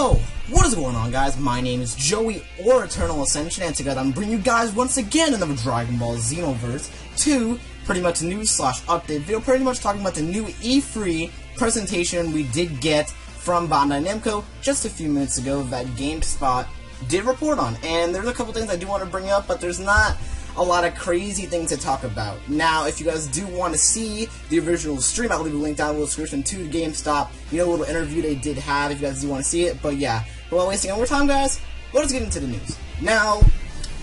Yo, what is going on, guys? My name is Joey, or EternalAscension, and together I'm bringing you guys once again another Dragon Ball Xenoverse 2, pretty much news/update video, pretty much talking about the new E3 presentation we did get from Bandai Namco just a few minutes ago that GameSpot did report on. And there's a couple things I do want to bring up, but there's not a lot of crazy things to talk about. Now, if you guys do want to see the original stream, I'll leave a link down in the description to the GameStop, a little interview they did have if you guys do want to see it. But yeah, without wasting any more time, guys, let's get into the news. Now,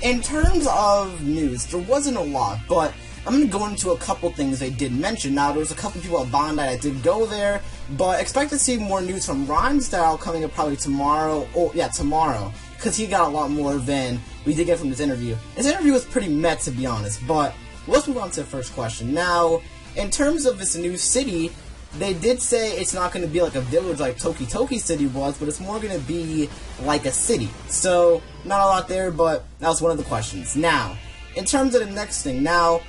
in terms of news, there wasn't a lot, but I'm going to go into a couple things they did mention. Now, there was a couple people at Bandai that did go there, but expect to see more news from Rhymestyle coming up probably tomorrow. Oh, yeah, tomorrow, because he got a lot more than we did get from this interview. This interview was pretty meh, to be honest, but let's move on to the first question. Now, in terms of this new city, they did say it's not going to be like a village like Toki Toki City was, but it's more going to be like a city. So, not a lot there, but that was one of the questions. Now, in terms of the next thing, now,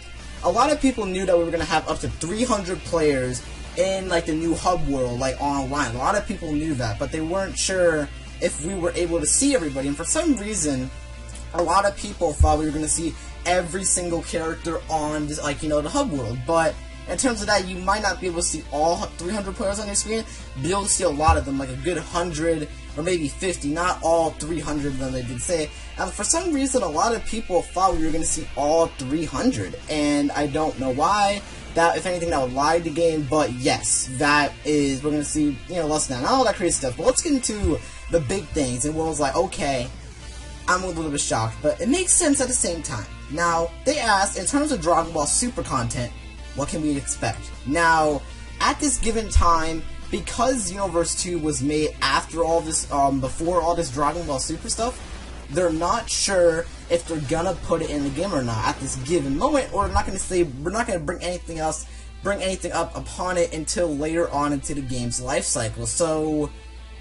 a lot of people knew that we were going to have up to 300 players in like the new hub world, like online. A lot of people knew that, but they weren't sure if we were able to see everybody, and for some reason, a lot of people thought we were going to see every single character on this, like, the hub world. But in terms of that, you might not be able to see all 300 players on your screen. Be able to see a lot of them, like a good 100 or maybe 50, not all 300 of them, they did say. And for some reason, a lot of people thought we were going to see all 300, and I don't know why. That, if anything, that would lie to the game, but yes, that is, we're going to see, less than that, not all that crazy stuff. But let's get into the big things, and one was like, okay, I'm a little bit shocked, but it makes sense at the same time. Now, they asked, in terms of Dragon Ball Super content, what can we expect? Now, at this given time, because Xenoverse 2 was made after all this, before all this Dragon Ball Super stuff, they're not sure if they're gonna put it in the game or not at this given moment, or they're not gonna say, we're not gonna bring anything up upon it until later on into the game's life cycle. So,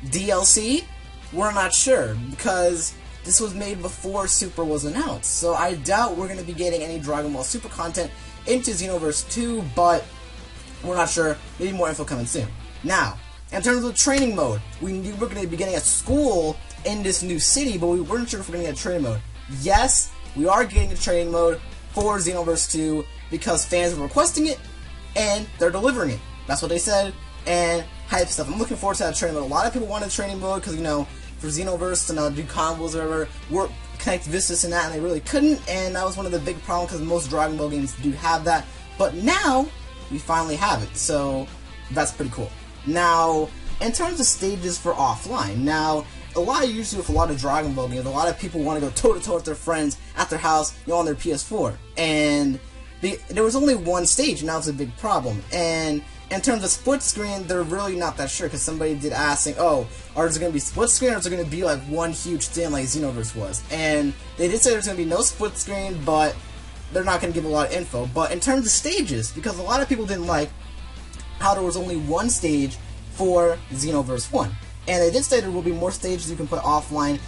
DLC? We're not sure, because this was made before Super was announced, so I doubt we're going to be getting any Dragon Ball Super content into Xenoverse 2, but we're not sure. Maybe more info coming soon. Now, in terms of training mode, we knew we were going to be getting a school in this new city, but we weren't sure if we're going to get a training mode. Yes, we are getting a training mode for Xenoverse 2 because fans were requesting it, and they're delivering it. That's what they said, and hype stuff. I'm looking forward to that training mode. A lot of people wanted training mode because, for Xenoverse to do combos or whatever, work, connect Vistas and that, and they really couldn't, and that was one of the big problems because most Dragon Ball games do have that, but now, we finally have it, so that's pretty cool. Now, in terms of stages for offline, now, usually with a lot of Dragon Ball games, a lot of people want to go toe-to-toe with their friends at their house, on their PS4, and there was only one stage, and that was a big problem, and in terms of split screen, they're really not that sure, because somebody did ask, saying, oh, are there going to be split screen, or is there going to be like one huge thing like Xenoverse was? And they did say there's going to be no split screen, but they're not going to give a lot of info. But in terms of stages, because a lot of people didn't like how there was only one stage for Xenoverse 1. And they did say there will be more stages you can put offline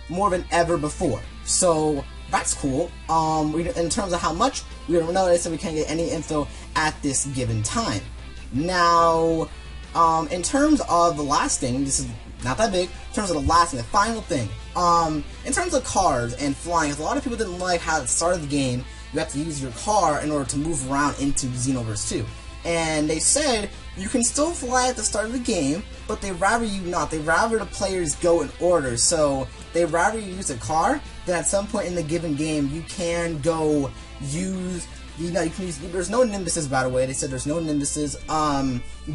more than ever before. So that's cool. In terms of how much, we don't know. They said we can't get any info at this given time. Now, in terms of the last thing, this is not that big, in terms of the last thing, the final thing, in terms of cars and flying, a lot of people didn't like how at the start of the game, you have to use your car in order to move around into Xenoverse 2. And they said, you can still fly at the start of the game, but they'd rather you not. They'd rather the players go in order, so they'd rather you use a car, then at some point in the given game, you can go use, you can use, there's no Nimbuses, by the way, they said there's no Nimbuses,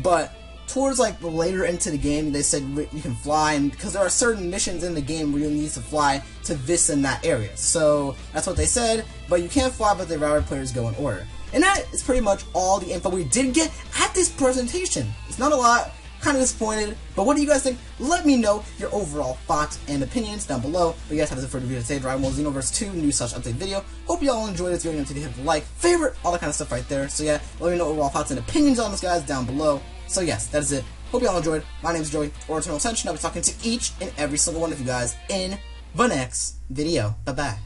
but towards like later into the game, they said you can fly, and because there are certain missions in the game where you need to fly to this and that area, so that's what they said, but you can't fly, but they'd rather players go in order. And that is pretty much all the info we did get at this presentation. It's not a lot, kind of disappointed, but what do you guys think? Let me know your overall thoughts and opinions down below. But you guys have this for the video today, Dragon Ball Xenoverse 2 news/update video. Hope you all enjoyed this video, and hit the like, favorite, all that kind of stuff right there. So yeah, let me know overall thoughts and opinions on this, guys, down below. So yes, that is it. Hope you all enjoyed. My name is Joey, or EternalAscension. I'll be talking to each and every single one of you guys in the next video. Bye-bye.